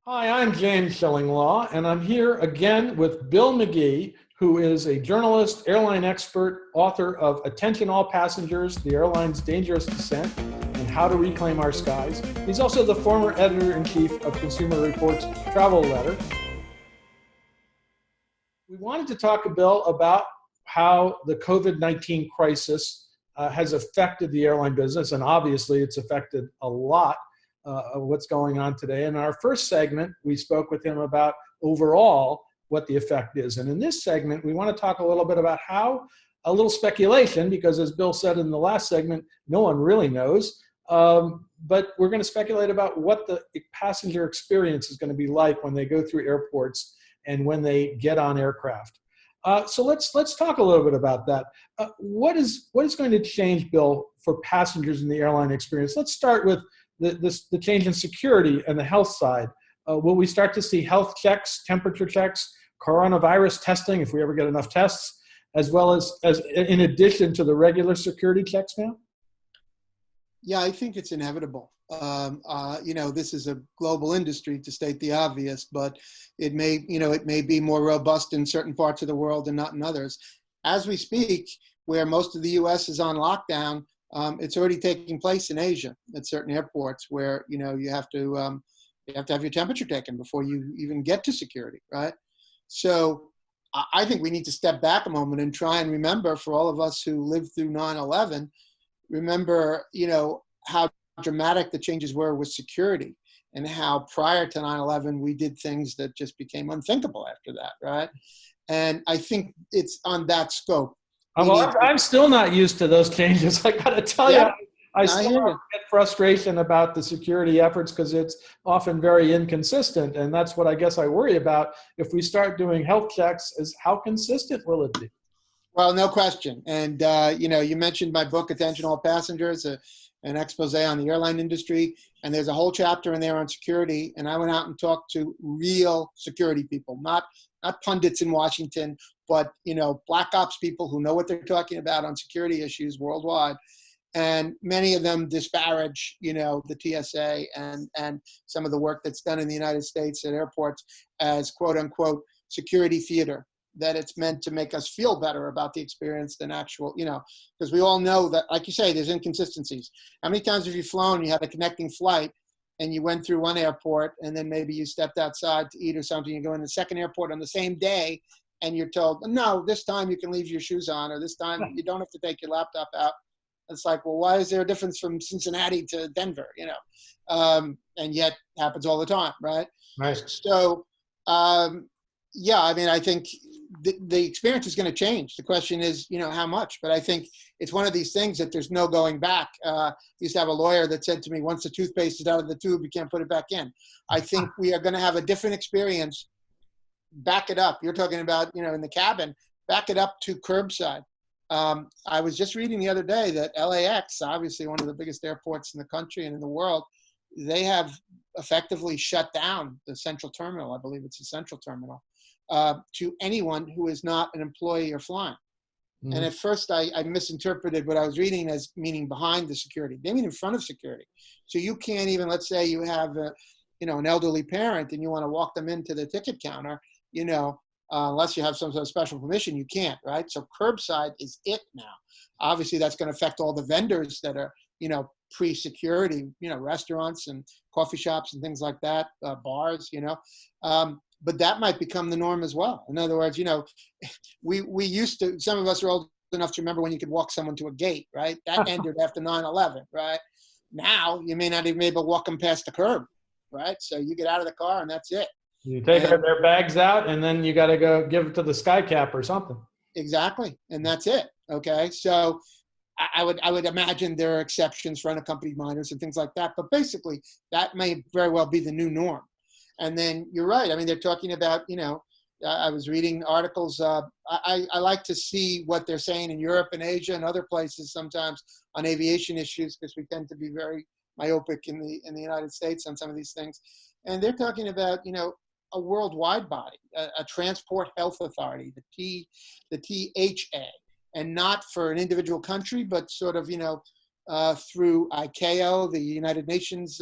Hi, I'm James Shillinglaw, and I'm here again with Bill McGee, who is a journalist, airline expert, author of Attention All Passengers, the Airline's Dangerous Descent, and How to Reclaim Our Skies. He's also the former editor-in-chief of Consumer Reports Travel Letter. We wanted to talk, Bill, about how the COVID-19 crisis has affected the airline business, and obviously it's affected a lot of what's going on today. In our first segment, we spoke with him about overall what the effect is. And in this segment, we want to talk a little bit about how, a little speculation, because as Bill said in the last segment, no one really knows, but we're going to speculate about what the passenger experience is going to be like when they go through airports and when they get on aircraft. So let's talk a little bit about that. What is going to change, Bill, for passengers in the airline experience? Let's start with the change in security and the health side. Will we start to see health checks, temperature checks, coronavirus testing, if we ever get enough tests, as well as in addition to the regular security checks now? Yeah, I think it's inevitable. This is a global industry, to state the obvious, but it may be more robust in certain parts of the world and not in others. As we speak, where most of the U.S. is on lockdown, it's already taking place in Asia at certain airports where you have to have your temperature taken before you even get to security, right? So I think we need to step back a moment and try and remember, for all of us who lived through 9/11, remember how dramatic the changes were with security, and how prior to 9/11 we did things that just became unthinkable after that, right? And I think it's on that scope. Well, I'm still not used to those changes. I got to tell you, I still get frustration about the security efforts because it's often very inconsistent. And that's what I guess I worry about. If we start doing health checks, is how consistent will it be? Well, no question. And, you mentioned my book, Attention All Passengers, an expose on the airline industry. And there's a whole chapter in there on security. And I went out and talked to real security people, not pundits in Washington, but, black ops people who know what they're talking about on security issues worldwide. And many of them disparage, the TSA and some of the work that's done in the United States at airports as quote unquote security theater, that it's meant to make us feel better about the experience than actual, because we all know that, like you say, there's inconsistencies. How many times have you flown, you had a connecting flight and you went through one airport and then maybe you stepped outside to eat or something, you go in the second airport on the same day and you're told, no, this time you can leave your shoes on, or this time you don't have to take your laptop out. It's like, well, why is there a difference from Cincinnati to Denver, and yet it happens all the time, right? Right. So, I think the experience is going to change. The question is, how much? But I think it's one of these things that there's no going back. I used to have a lawyer that said to me, once the toothpaste is out of the tube, you can't put it back in. I think we are going to have a different experience. Back it up. You're talking about, in the cabin, back it up to curbside. I was just reading the other day that LAX, obviously one of the biggest airports in the country and in the world, they have effectively shut down the central terminal. I believe it's a central terminal to anyone who is not an employee or flying. Mm-hmm. And at first I misinterpreted what I was reading as meaning behind the security. They mean in front of security. So you can't even, let's say you have an elderly parent and you want to walk them into the ticket counter, unless you have some sort of special permission, you can't, right? So curbside is it now. Obviously, that's going to affect all the vendors that are, pre-security, restaurants and coffee shops and things like that, bars, but that might become the norm as well. In other words, we used to, some of us are old enough to remember when you could walk someone to a gate, right? That ended after 9/11, right? Now, you may not even be able to walk them past the curb, right? So you get out of the car and that's it. You take their bags out, and then you got to go give it to the sky cap or something. Exactly, and that's it. Okay, so I would imagine there are exceptions for unaccompanied minors and things like that, but basically that may very well be the new norm. And then you're right. I mean, they're talking about, I was reading articles. I like to see what they're saying in Europe and Asia and other places sometimes on aviation issues, because we tend to be very myopic in the United States on some of these things. And they're talking about, a worldwide body, a transport health authority, the THA, and not for an individual country, but sort of, through ICAO, the United Nations,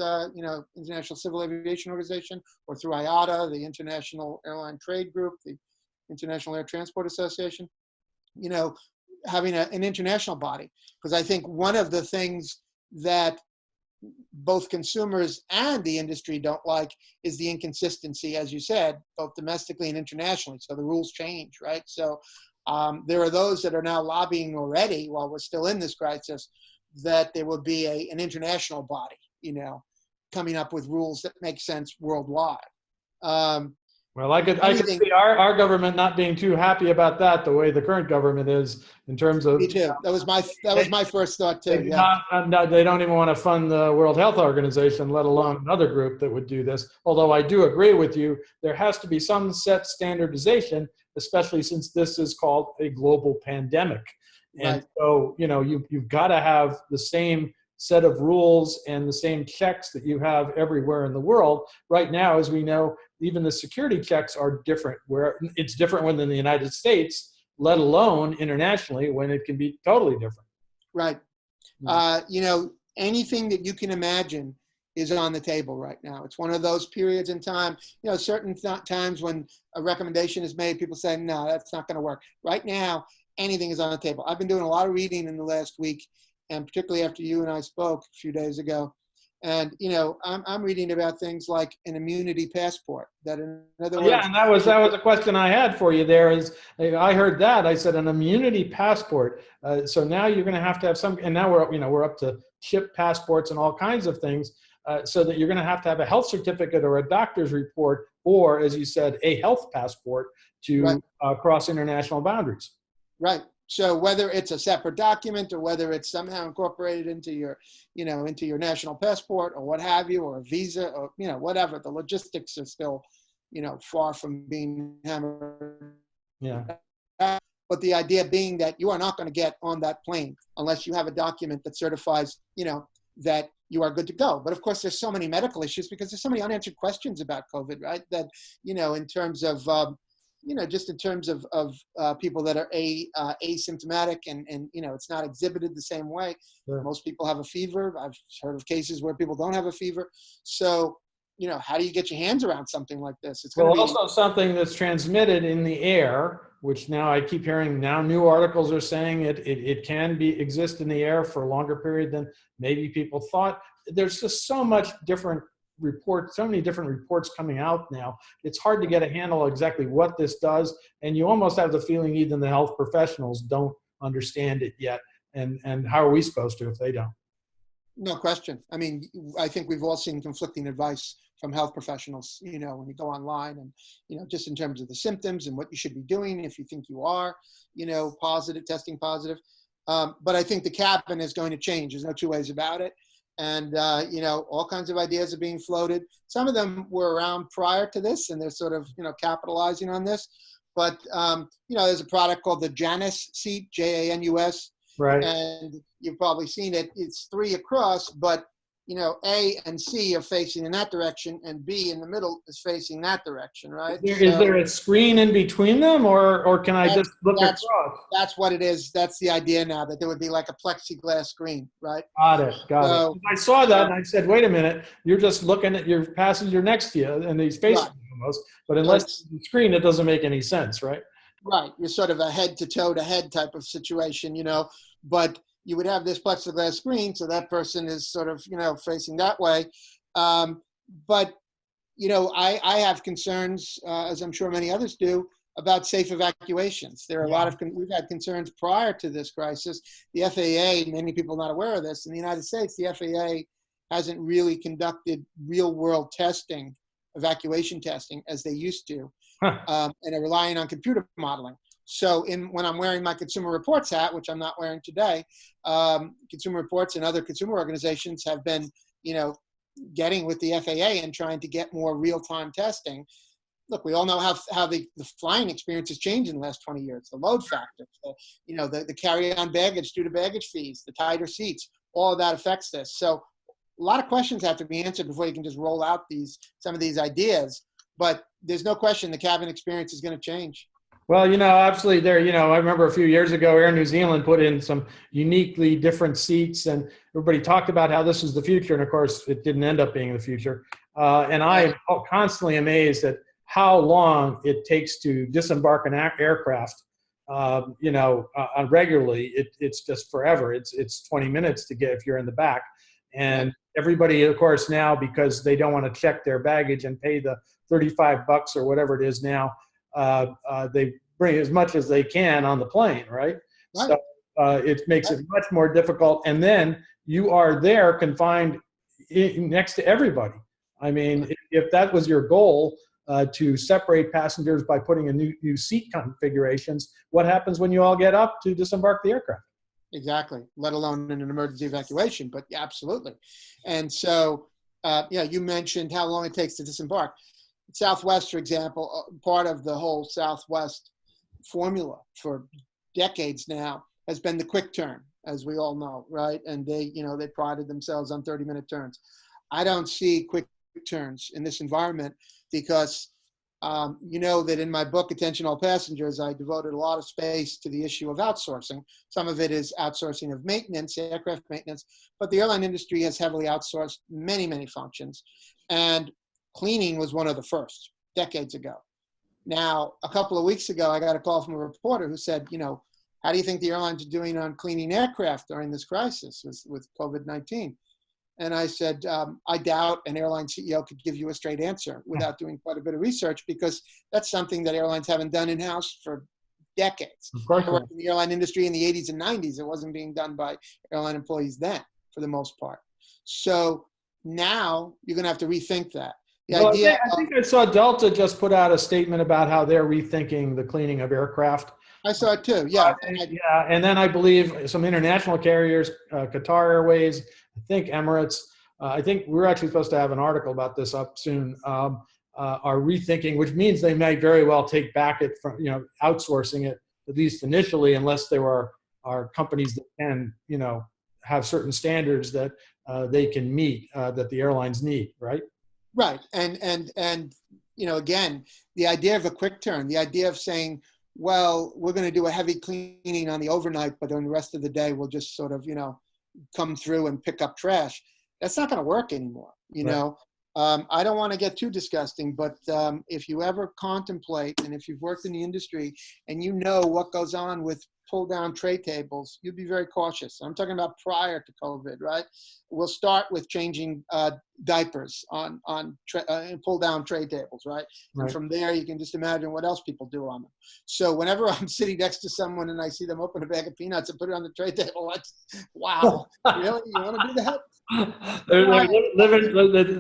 International Civil Aviation Organization, or through IATA, the International Airline Trade Group, the International Air Transport Association, having an international body. Because I think one of the things that both consumers and the industry don't like is the inconsistency, as you said, both domestically and internationally. So the rules change, right? So there are those that are now lobbying already, while we're still in this crisis, that there will be an international body, coming up with rules that make sense worldwide. Well, I could see our government not being too happy about that, the way the current government is in terms of. Me too. That was my first thought too. They don't even want to fund the World Health Organization, let alone another group that would do this. Although I do agree with you, there has to be some set standardization, especially since this is called a global pandemic. And right. So, you've got to have the same set of rules and the same checks that you have everywhere in the world. Right now, as we know, even the security checks are different, where it's different when in the United States, let alone internationally, when it can be totally different. Right. Anything that you can imagine is on the table right now. It's one of those periods in time, certain times when a recommendation is made, people say, no, that's not going to work. Right now, anything is on the table. I've been doing a lot of reading in the last week, and particularly after you and I spoke a few days ago. And, I'm reading about things like an immunity passport. That, in other words, yeah, and that was a question I had for you there. Is I heard that. I said an immunity passport. So now you're going to have some, and now we're up to chip passports and all kinds of things, so that you're going to have a health certificate or a doctor's report, or, as you said, a health passport to right. Cross international boundaries. Right. So whether it's a separate document or whether it's somehow incorporated into your, into your national passport or what have you, or a visa or, whatever, the logistics are still, far from being hammered. Yeah. But the idea being that you are not going to get on that plane unless you have a document that certifies, that you are good to go. But of course, there's so many medical issues because there's so many unanswered questions about COVID, right? That, in terms of, just in terms of people that are asymptomatic and it's not exhibited the same way. Sure. Most people have a fever. I've heard of cases where people don't have a fever. So, how do you get your hands around something like this? It's also something that's transmitted in the air, which now I keep hearing now new articles are saying it can exist in the air for a longer period than maybe people thought. There's just so many different reports coming out now. It's hard to get a handle on exactly what this does, and you almost have the feeling even the health professionals don't understand it yet. And how are we supposed to if they don't? No question. I mean, I think we've all seen conflicting advice from health professionals, when you go online and, just in terms of the symptoms and what you should be doing if you think you are, testing positive. But I think the cabin is going to change. There's no two ways about it. And, all kinds of ideas are being floated. Some of them were around prior to this, and they're sort of, capitalizing on this. But, there's a product called the Janus seat, Janus. Right. And you've probably seen it. It's 3 across, but, A and C are facing in that direction, and B in the middle is facing that direction, right? Is there a screen in between them, or can I just look across? That's what it is. That's the idea now, that there would be like a plexiglass screen, right? Got it. I saw that and I said, wait a minute, you're just looking at your passenger next to you and he's facing you almost, but unless it's the screen, it doesn't make any sense, right? Right. You're sort of a head to toe to head type of situation, but you would have this plexiglass screen, so that person is sort of, facing that way. But, I have concerns, as I'm sure many others do, about safe evacuations. There are we've had concerns prior to this crisis. The FAA, many people are not aware of this, in the United States, the FAA hasn't really conducted real world testing, evacuation testing, as they used to, and are relying on computer modeling. So when I'm wearing my Consumer Reports hat, which I'm not wearing today, Consumer Reports and other consumer organizations have been, getting with the FAA and trying to get more real-time testing. Look, we all know how the flying experience has changed in the last 20 years. The load factor, the carry-on baggage due to baggage fees, the tighter seats, all of that affects this. So a lot of questions have to be answered before you can just roll out some of these ideas. But there's no question the cabin experience is going to change. Well, absolutely there, I remember a few years ago, Air New Zealand put in some uniquely different seats and everybody talked about how this was the future. And of course, it didn't end up being the future. And I am constantly amazed at how long it takes to disembark an aircraft, regularly. It's just forever. It's 20 minutes to get if you're in the back. And everybody, of course, now, because they don't want to check their baggage and pay the $35 or whatever it is now, they bring as much as they can on the plane, right? So it makes it much more difficult. And then you are there confined next to everybody. I mean, if that was your goal, to separate passengers by putting in new seat configurations, what happens when you all get up to disembark the aircraft? Exactly, let alone in an emergency evacuation, but yeah, absolutely. And so, you mentioned how long it takes to disembark. Southwest, for example, part of the whole Southwest formula for decades now has been the quick turn, as we all know, right? And they prided themselves on 30-minute turns. I don't see quick turns in this environment because that in my book, Attention All Passengers, I devoted a lot of space to the issue of outsourcing. Some of it is outsourcing of maintenance, aircraft maintenance, but the airline industry has heavily outsourced many, many functions. And cleaning was one of the first decades ago. Now, a couple of weeks ago, I got a call from a reporter who said, how do you think the airlines are doing on cleaning aircraft during this crisis with COVID-19? And I said, I doubt an airline CEO could give you a straight answer without doing quite a bit of research, because that's something that airlines haven't done in-house for decades. Of course. I worked in the airline industry in the 80s and 90s. It wasn't being done by airline employees then, for the most part. So now you're going to have to rethink that. I think I saw Delta just put out a statement about how they're rethinking the cleaning of aircraft. I saw it too, yeah. And then I believe some international carriers, Qatar Airways, I think Emirates, I think we're actually supposed to have an article about this up soon, are rethinking, which means they may very well take back it from, outsourcing it, at least initially, unless there are companies that can, have certain standards that they can meet, that the airlines need, right? Right. And again, the idea of a quick turn, the idea of saying, well, we're going to do a heavy cleaning on the overnight, but then the rest of the day we'll just sort of, come through and pick up trash. That's not going to work anymore. I don't want to get too disgusting, but if you ever contemplate, and if you've worked in the industry and you know what goes on with pull down tray tables, you'd be very cautious. I'm talking about prior to COVID, right? We'll start with changing diapers on pull down tray tables, right? And from there, you can just imagine what else people do on them. So whenever I'm sitting next to someone and I see them open a bag of peanuts and put it on the tray table, that's, wow, really? You want to do that?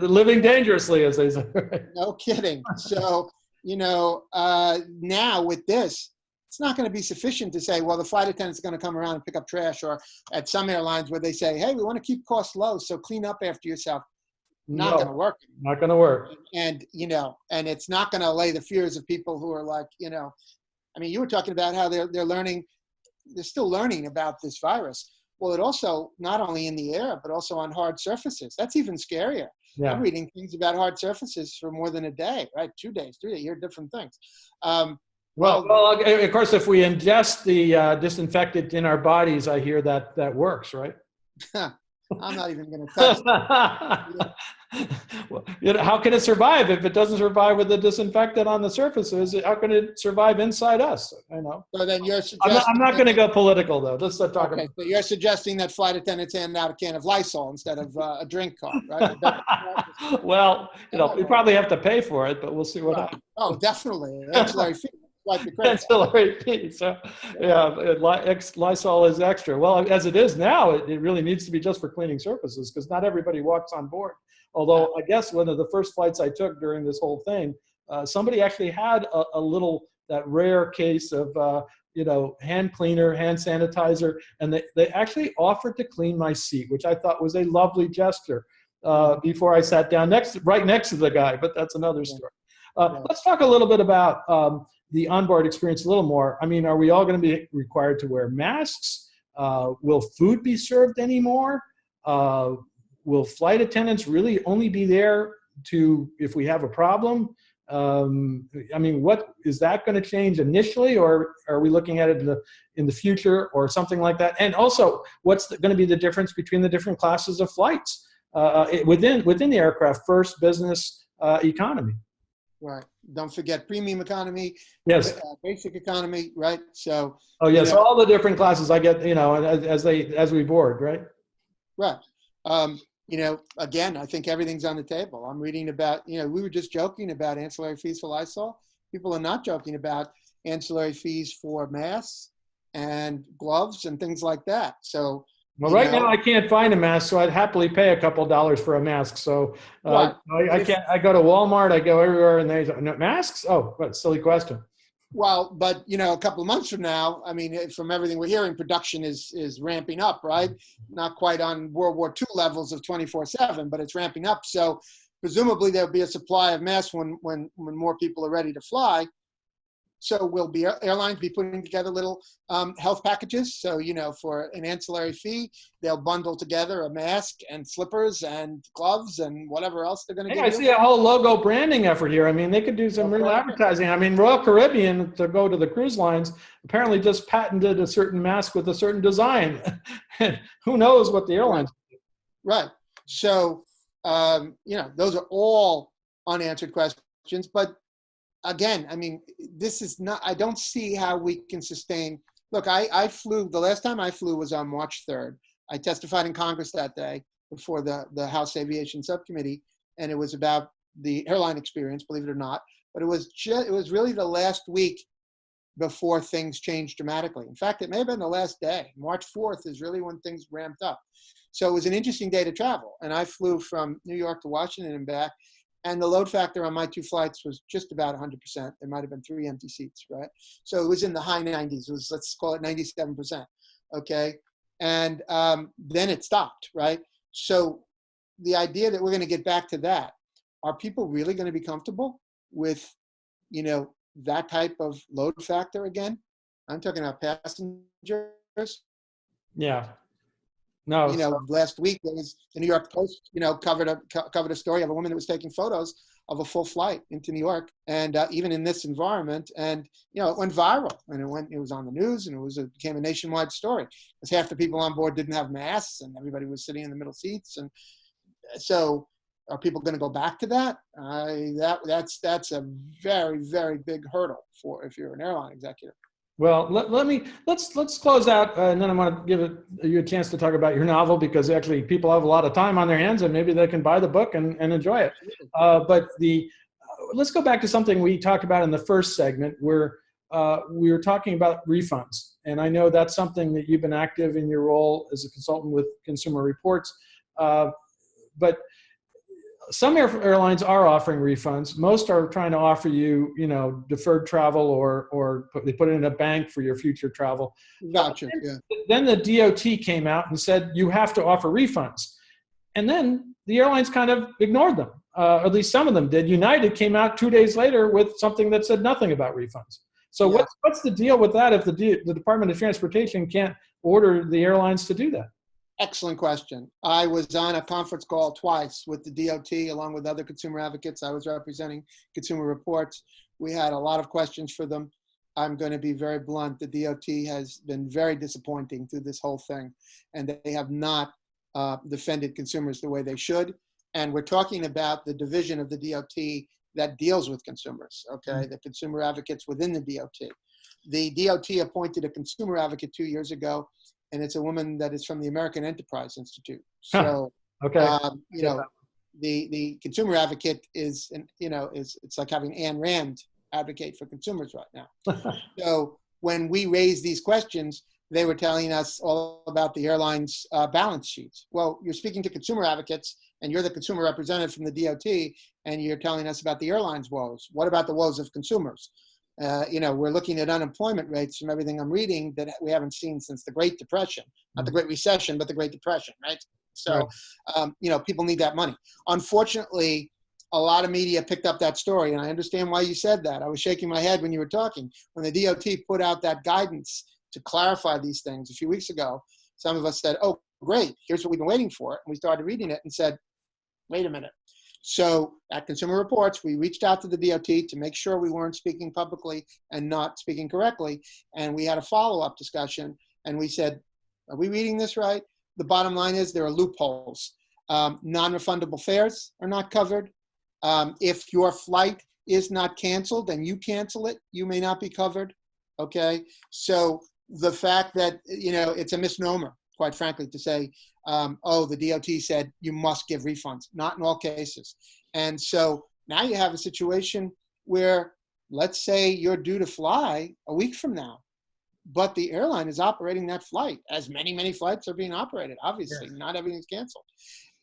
They're living dangerously, as they say. No kidding. So, now with this, it's not going to be sufficient to say, well, the flight attendant's going to come around and pick up trash, or at some airlines where they say, hey, we want to keep costs low, so clean up after yourself. Not going to work. Not going to work. And, and it's not going to allay the fears of people who are like, you were talking about how they're learning, they're still learning about this virus. Well, it also, not only in the air, but also on hard surfaces. That's even scarier. Yeah. I'm reading things about hard surfaces for more than a day, right? 2 days, 3 days, you hear different things. Well, of course, if we ingest the disinfectant in our bodies, I hear that works, right? I'm not even going to touch it. Well, how can it survive if it doesn't survive with the disinfectant on the surfaces? How can it survive inside us? So then you're suggesting I'm not going to go political, though. Let's not talk about. So you're suggesting that flight attendants hand out a can of Lysol instead of a drink card, right? Well, we probably have to pay for it, but we'll see what happens. Oh, definitely. Ancillary fee. Ancillary fee. So, Lysol is extra. Well, as it is now, it really needs to be just for cleaning surfaces, because not everybody walks on board. Although I guess one of the first flights I took during this whole thing, somebody actually had that rare case of, hand cleaner, hand sanitizer, and they actually offered to clean my seat, which I thought was a lovely gesture before I sat down right next to the guy, but that's another story. Let's talk a little bit about the onboard experience a little more. Are we all going to be required to wear masks? Will food be served anymore? Will flight attendants really only be there if we have a problem? I mean, what is that going to change initially, or are we looking at it in the future or something like that? And also, what's going to be the difference between the different classes of flights within the aircraft, first, business, economy? Right. Don't forget premium economy, Yes. basic economy, right? So. Oh, yes. All the different classes I get, as we board, right? Right. Again, I think everything's on the table. I'm reading about, we were just joking about ancillary fees for Lysol. People are not joking about ancillary fees for masks and gloves and things like that. So, well, right now I can't find a mask, so I'd happily pay a couple dollars for a mask. So right. I can't. I go to Walmart, I go everywhere, and they no, masks. Oh, what a silly question. Well, but a couple of months from now, I mean, from everything we're hearing, production is ramping up, right? Not quite on World War II levels of 24/7, but it's ramping up. So presumably there'll be a supply of masks when more people are ready to fly. So will airlines be putting together little health packages? So, for an ancillary fee, they'll bundle together a mask and slippers and gloves and whatever else they're going to give you. I see a whole logo branding effort here. I mean, they could do some real advertising. I mean, Royal Caribbean, to go to the cruise lines, apparently just patented a certain mask with a certain design. Who knows what the airlines do? Right. So, those are all unanswered questions. But again, I mean, this is not, I don't see how we can sustain. Look, I flew, the last time I flew was on March 3rd. I testified in Congress that day before the House Aviation Subcommittee, and it was about the airline experience, believe it or not. But it was really the last week before things changed dramatically. In fact, it may have been the last day. March 4th is really when things ramped up. So it was an interesting day to travel. And I flew from New York to Washington and back. And the load factor on my two flights was just about 100%. There might have been 3 empty seats, right? So it was in the high 90s. It was, let's call it 97%, okay? And then it stopped, right? So the idea that we're going to get back to that, are people really going to be comfortable with, that type of load factor again? I'm talking about passengers. Yeah. No. Last week there was the New York Post, covered a story of a woman that was taking photos of a full flight into New York, and even in this environment, and it went viral, and it was on the news, and it became a nationwide story because half the people on board didn't have masks, and everybody was sitting in the middle seats, and so are people going to go back to that? That's a very, very big hurdle for if you're an airline executive. Well, let's close out, and then I want to give you a chance to talk about your novel, because actually people have a lot of time on their hands, and maybe they can buy the book and enjoy it. But let's go back to something we talked about in the first segment, where we were talking about refunds, and I know that's something that you've been active in your role as a consultant with Consumer Reports, but some airlines are offering refunds. Most are trying to offer you, deferred travel, or they put it in a bank for your future travel. Gotcha. Yeah. Then the DOT came out and said you have to offer refunds, and then the airlines kind of ignored them. At least some of them did. United came out 2 days later with something that said nothing about refunds. So yeah. What's the deal with that if the Department of Transportation can't order the airlines to do that? Excellent question. I was on a conference call twice with the DOT along with other consumer advocates. I was representing Consumer Reports. We had a lot of questions for them. I'm going to be very blunt. The DOT has been very disappointing through this whole thing, and they have not defended consumers the way they should. And we're talking about the division of the DOT that deals with consumers, okay? The consumer advocates within the DOT. The DOT appointed a consumer advocate 2 years ago, and it's a woman that is from the American Enterprise Institute. So, okay. The consumer advocate is it's like having Ayn Rand advocate for consumers right now. So when we raised these questions, they were telling us all about the airline's balance sheets. Well, you're speaking to consumer advocates, and you're the consumer representative from the DOT, and you're telling us about the airline's woes. What about the woes of consumers? We're looking at unemployment rates from everything I'm reading that we haven't seen since the Great Depression, not the Great Recession, but the Great Depression, right? So, people need that money. Unfortunately, a lot of media picked up that story, and I understand why you said that. I was shaking my head when you were talking. When the DOT put out that guidance to clarify these things a few weeks ago, some of us said, oh, great, here's what we've been waiting for. And we started reading it and said, wait a minute. So at Consumer Reports, we reached out to the DOT to make sure we weren't speaking publicly and not speaking correctly. And we had a follow-up discussion. And we said, are we reading this right? The bottom line is there are loopholes. Non-refundable fares are not covered. If your flight is not canceled and you cancel it, you may not be covered. Okay. So the fact that, it's a misnomer, quite frankly, to say, oh, the DOT said you must give refunds. Not in all cases. And so now you have a situation where, let's say you're due to fly a week from now, but the airline is operating that flight, as many, many flights are being operated. Obviously, yes. Not everything's canceled.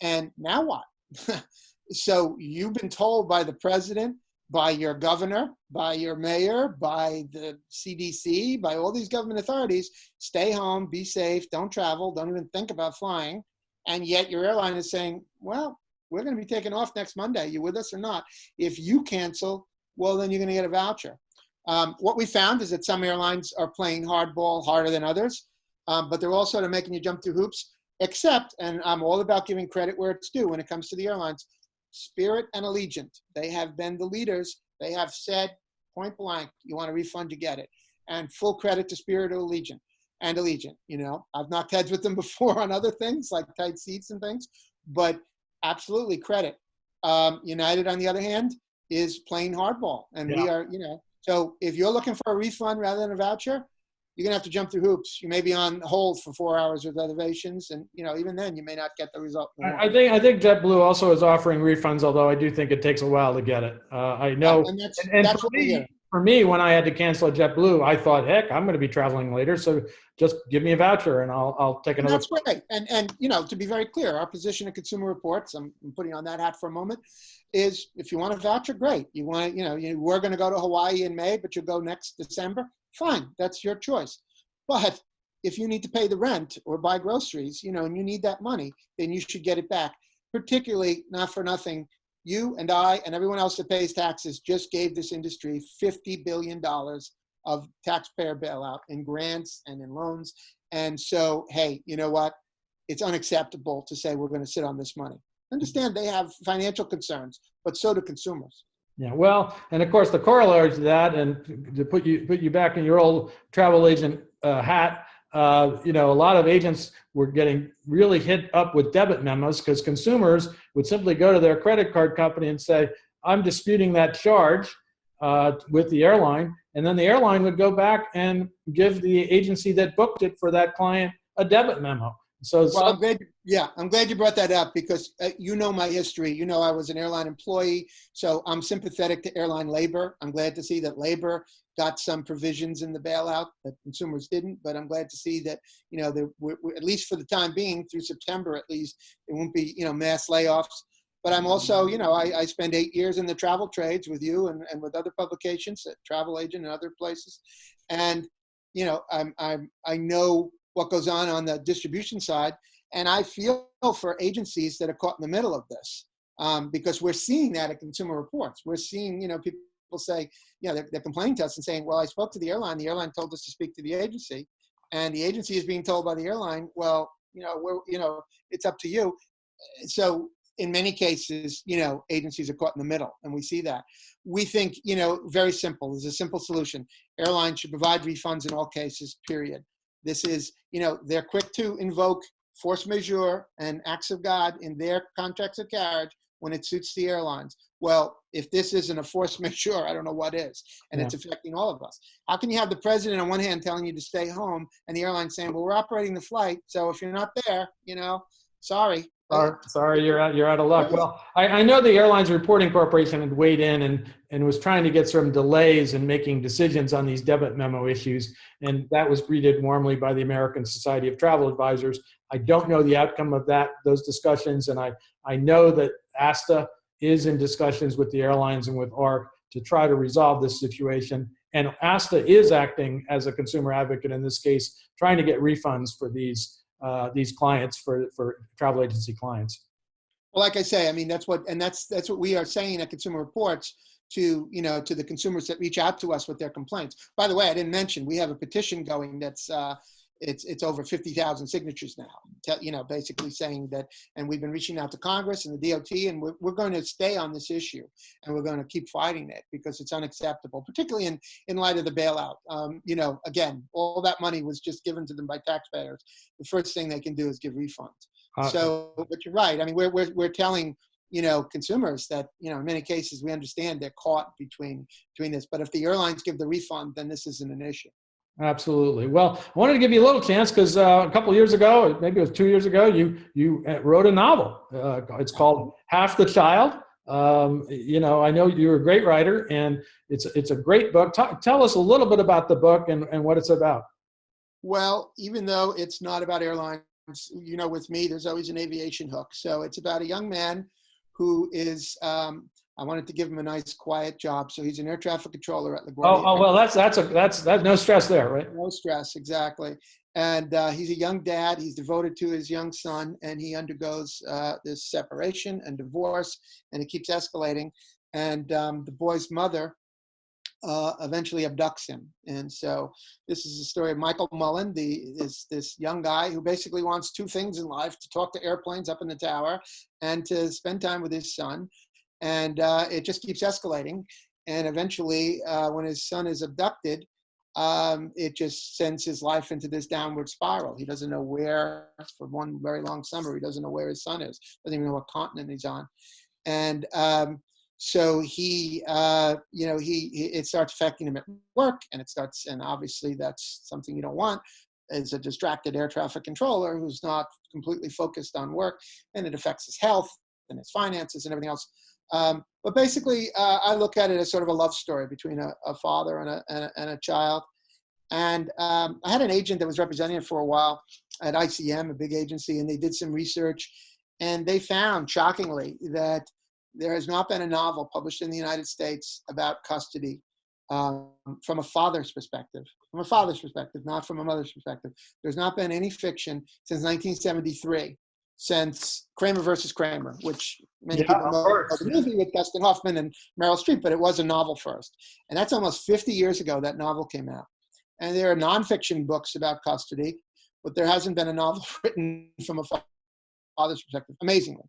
And now what? So you've been told by the president, by your governor, by your mayor, by the CDC, by all these government authorities, stay home, be safe, don't travel, don't even think about flying. And yet your airline is saying, well, we're going to be taking off next Monday. You with us or not? If you cancel, well, then you're going to get a voucher. What we found is that some airlines are playing hardball harder than others, but they're also making you jump through hoops, except, and I'm all about giving credit where it's due when it comes to the airlines, Spirit and Allegiant. They have been the leaders. They have said point blank, you want a refund, you get it. And full credit to Spirit or Allegiant. And Allegiant, I've knocked heads with them before on other things like tight seats and things, but absolutely credit. United, on the other hand, is playing hardball. And we are, so if you're looking for a refund rather than a voucher, you're going to have to jump through hoops. You may be on hold for 4 hours with reservations. And, even then you may not get the result. I think JetBlue also is offering refunds, although I do think it takes a while to get it. I know. And that's for me, when I had to cancel a JetBlue, I thought, heck, I'm going to be traveling later. So just give me a voucher and I'll take another. And that's great. And to be very clear, our position at Consumer Reports, I'm putting on that hat for a moment, is if you want a voucher, great. You want to, you were going to go to Hawaii in May, but you'll go next December. Fine, that's your choice. But if you need to pay the rent or buy groceries, and you need that money, then you should get it back. Particularly, not for nothing, you and I and everyone else that pays taxes just gave this industry $50 billion of taxpayer bailout in grants and in loans. And so, hey, you know what? It's unacceptable to say we're going to sit on this money. Understand they have financial concerns, but so do consumers. Yeah, well, and of course the corollary to that, and to put you back in your old travel agent hat, a lot of agents were getting really hit up with debit memos because consumers would simply go to their credit card company and say, I'm disputing that charge with the airline, and then the airline would go back and give the agency that booked it for that client a debit memo. So, well, I'm glad you brought that up because my history. I was an airline employee, so I'm sympathetic to Airline Labor. I'm glad to see that Labor got some provisions in the bailout that consumers didn't, but I'm glad to see that, we're, at least for the time being, through September at least, it won't be, mass layoffs. But I'm also, I spent 8 years in the travel trades with you and with other publications, at Travel Agent and other places. And, I know what goes on the distribution side. And I feel for agencies that are caught in the middle of this because we're seeing that at Consumer Reports. We're seeing, people say, they're complaining to us and saying, well, I spoke to the airline told us to speak to the agency. And the agency is being told by the airline, well, it's up to you. So in many cases, agencies are caught in the middle, and we see that. We think, very simple. There's a simple solution. Airlines should provide refunds in all cases, period. This is, they're quick to invoke force majeure and acts of God in their contracts of carriage when it suits the airlines. Well, if this isn't a force majeure, I don't know what is. And It's affecting all of us. How can you have the president on one hand telling you to stay home and the airline saying, well, we're operating the flight, so if you're not there, sorry. Sorry, you're out of luck. Well, I know the Airlines Reporting Corporation had weighed in and was trying to get some delays in making decisions on these debit memo issues, and that was greeted warmly by the American Society of Travel Advisors. I don't know the outcome of those discussions, and I know that ASTA is in discussions with the airlines and with ARC to try to resolve this situation. And ASTA is acting as a consumer advocate in this case, trying to get refunds for these clients, for travel agency clients. Well, like I say, that's what we are saying at Consumer Reports to the consumers that reach out to us with their complaints. By the way, I didn't mention we have a petition going that's it's over 50,000 signatures now, basically saying that, and we've been reaching out to Congress and the DOT, and we're going to stay on this issue, and we're going to keep fighting it because it's unacceptable, particularly in light of the bailout. Again, all that money was just given to them by taxpayers. The first thing they can do is give refunds. But you're right. I mean, we're telling consumers that, in many cases we understand they're caught between this, but if the airlines give the refund, then this isn't an issue. Absolutely. Well, I wanted to give you a little chance because a couple of years ago, maybe it was 2 years ago, you wrote a novel. It's called Half the Child. I know you're a great writer, and it's a great book. Tell us a little bit about the book and what it's about. Well, even though it's not about airlines, with me, there's always an aviation hook. So it's about a young man who is, I wanted to give him a nice, quiet job. So he's an air traffic controller at LaGuardia. Oh, well, that's no stress there, right? No stress, exactly. And he's a young dad. He's devoted to his young son, and he undergoes this separation and divorce, and it keeps escalating. And the boy's mother eventually abducts him. And so this is the story of Michael Mullen, this young guy who basically wants two things in life: to talk to airplanes up in the tower and to spend time with his son. And it just keeps escalating. And eventually, when his son is abducted, it just sends his life into this downward spiral. He doesn't know where, for one very long summer, he doesn't know where his son is. Doesn't even know what continent he's on. And so it starts affecting him at work, and obviously that's something you don't want as a distracted air traffic controller who's not completely focused on work, and it affects his health and his finances and everything else. But basically, I look at it as sort of a love story between a father and a child. And I had an agent that was representing it for a while at ICM, a big agency, and they did some research, and they found, shockingly, that there has not been a novel published in the United States about custody from a father's perspective. From a father's perspective, not from a mother's perspective. There's not been any fiction since 1973. Since Kramer versus Kramer, which many people know the movie with Dustin Hoffman and Meryl Streep, but it was a novel first. And that's almost 50 years ago that novel came out. And there are nonfiction books about custody, but there hasn't been a novel written from a father's perspective, amazingly.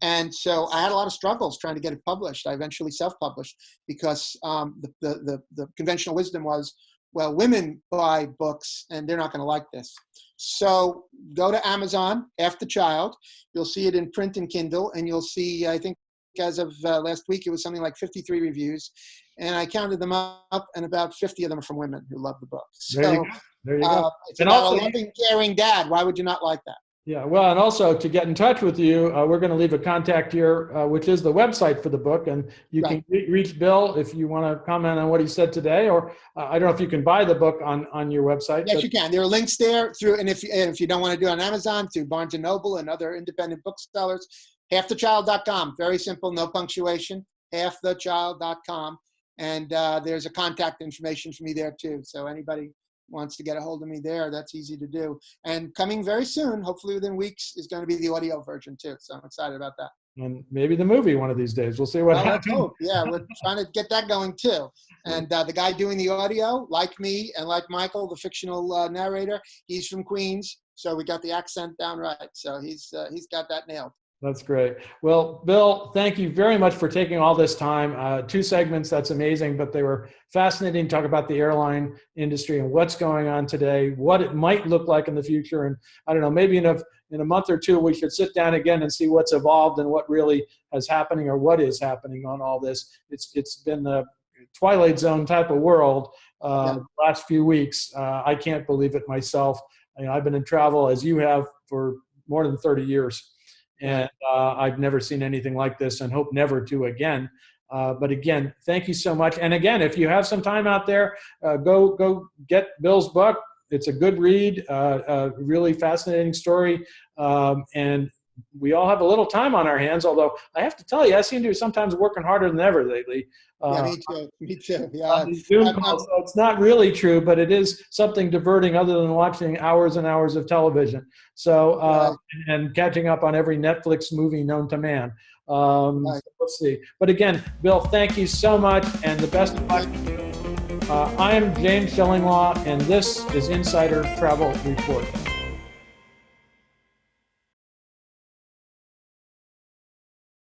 And so I had a lot of struggles trying to get it published. I eventually self-published because the conventional wisdom was, well, women buy books and they're not going to like this. So go to Amazon, Half the Child. You'll see it in print and Kindle, and you'll see, I think as of last week, it was something like 53 reviews. And I counted them up, and about 50 of them are from women who love the book. So there you go. It's about a loving, caring dad. Why would you not like that? Yeah, well, and also to get in touch with you, we're going to leave a contact here, which is the website for the book, and you can reach Bill if you want to comment on what he said today, or I don't know if you can buy the book on your website. Yes, you can. There are links there and if you don't want to do it on Amazon, through Barnes & Noble and other independent booksellers, halfthechild.com. Very simple, no punctuation, halfthechild.com. And there's a contact information for me there too. So anybody wants to get a hold of me there, that's easy to do. And coming very soon, hopefully within weeks, is going to be the audio version too. So I'm excited about that. And maybe the movie one of these days. We'll see what happens. Yeah, we're trying to get that going too. And the guy doing the audio, like me and like Michael, the fictional narrator, he's from Queens. So we got the accent down right. So he's got that nailed. That's great. Well, Bill, thank you very much for taking all this time. 2 segments, that's amazing, but they were fascinating to talk about the airline industry and what's going on today, what it might look like in the future. And I don't know, maybe in a month or two, we should sit down again and see what's evolved and what really is happening or what is happening on all this. It's been a Twilight Zone type of world the last few weeks. I can't believe it myself. I've been in travel, as you have, for more than 30 years. And I've never seen anything like this and hope never to again. But again, thank you so much. And again, if you have some time out there, go get Bill's book. It's a good read, a really fascinating story. And we all have a little time on our hands, although I have to tell you, I seem to be sometimes working harder than ever lately. Yeah, me too. Yeah. Zoom calls, so it's not really true, but it is something diverting other than watching hours and hours of television. So, and catching up on every Netflix movie known to man. So let's see. But again, Bill, thank you so much, and the best of luck. I am James Shillinglaw, and this is Insider Travel Report.